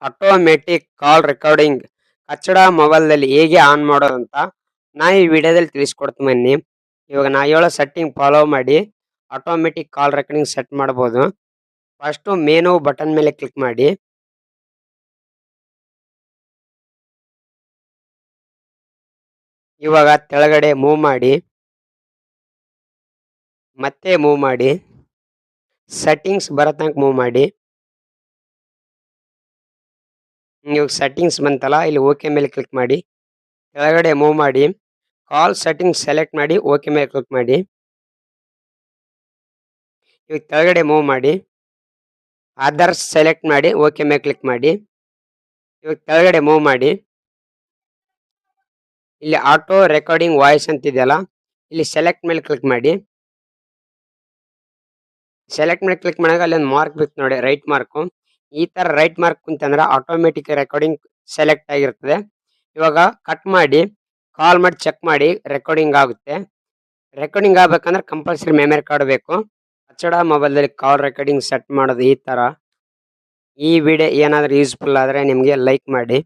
Automatic ಕಾಲ್ recording ಕಚ್ಚಡ ಮೊಬೈಲ್ದಲ್ಲಿ ಹೇಗೆ on ಮಾಡೋದಂತ ನಾ ಈ ವಿಡಿಯೋದಲ್ಲಿ ತಿಳಿಸ್ಕೊಡ್ತೀನಿ ಬನ್ನಿ. ಇವಾಗ ನಾ ಹೇಳೋ ಸೆಟ್ಟಿಂಗ್ ಫಾಲೋ ಮಾಡಿ ಆಟೋಮೆಟಿಕ್ ಕಾಲ್ ರೆಕಾರ್ಡಿಂಗ್ ಸೆಟ್ ಮಾಡ್ಬೋದು. ಫಸ್ಟ್ ಮೆನು ಬಟನ್ ಮೇಲೆ ಕ್ಲಿಕ್ ಮಾಡಿ. ಇವಾಗ ತೆಳಗಡೆ ಮೂವ್ ಮಾಡಿ, ಮತ್ತೆ ಮೂವ್ ಮಾಡಿ, ಸೆಟ್ಟಿಂಗ್ಸ್ ಬರೋ ತನಕ ಮೂವ್ ಮಾಡಿ. ಇವಾಗ ಸೆಟ್ಟಿಂಗ್ಸ್ ಬಂತಲ್ಲ, ಇಲ್ಲಿ ಓಕೆ ಮೇಲೆ ಕ್ಲಿಕ್ ಮಾಡಿ. ಕೆಳಗಡೆ ಮೂವ್ ಮಾಡಿ, ಕಾಲ್ ಸೆಟ್ಟಿಂಗ್ಸ್ ಸೆಲೆಕ್ಟ್ ಮಾಡಿ ಓಕೆ ಮೇಲೆ ಕ್ಲಿಕ್ ಮಾಡಿ. ಇವಾಗ ಕೆಳಗಡೆ ಮೂವ್ ಮಾಡಿ, ಅದರ್ಸ್ ಸೆಲೆಕ್ಟ್ ಮಾಡಿ ಓಕೆ ಮೇಲೆ ಕ್ಲಿಕ್ ಮಾಡಿ. ಇವಾಗ ಕೆಳಗಡೆ ಮೂವ್ ಮಾಡಿ, ಇಲ್ಲಿ ಆಟೋ ರೆಕಾರ್ಡಿಂಗ್ ವಾಯ್ಸ್ ಅಂತಿದೆಯಲ್ಲ, ಇಲ್ಲಿ ಸೆಲೆಕ್ಟ್ ಮೇಲೆ ಕ್ಲಿಕ್ ಮಾಡಿ. ಸೆಲೆಕ್ಟ್ ಮೇಲೆ ಕ್ಲಿಕ್ ಮಾಡಿದಾಗ ಅಲ್ಲಿ ಒಂದು ಮಾರ್ಕ್ ಬೇಕು ನೋಡಿ, ರೈಟ್ ಮಾರ್ಕ್. ಈ ತರ ರೈಟ್ ಮಾರ್ಕ್ ಕುಂತಂದ್ರೆ ಆಟೋಮೆಟಿಕ್ ರೆಕಾರ್ಡಿಂಗ್ ಸೆಲೆಕ್ಟ್ ಆಗಿರ್ತದೆ. ಇವಾಗ ಕಟ್ ಮಾಡಿ ಕಾಲ್ ಮಾಡಿ ಚೆಕ್ ಮಾಡಿ ರೆಕಾರ್ಡಿಂಗ್ ಆಗುತ್ತೆ. ರೆಕಾರ್ಡಿಂಗ್ ಆಗ್ಬೇಕಂದ್ರೆ ಕಂಪಲ್ಸರಿ ಮೆಮರಿ ಕಾರ್ಡ್ ಬೇಕು. ಕಚ್ಚಡ ಮೊಬೈಲ್ದಲ್ಲಿ ಕಾಲ್ ರೆಕಾರ್ಡಿಂಗ್ ಸೆಟ್ ಮಾಡೋದು ಈ ತರ. ಈ ವಿಡಿಯೋ ಏನಾದರೂ ಯೂಸ್ಫುಲ್ ಆದರೆ ನಿಮಗೆ ಲೈಕ್ ಮಾಡಿ.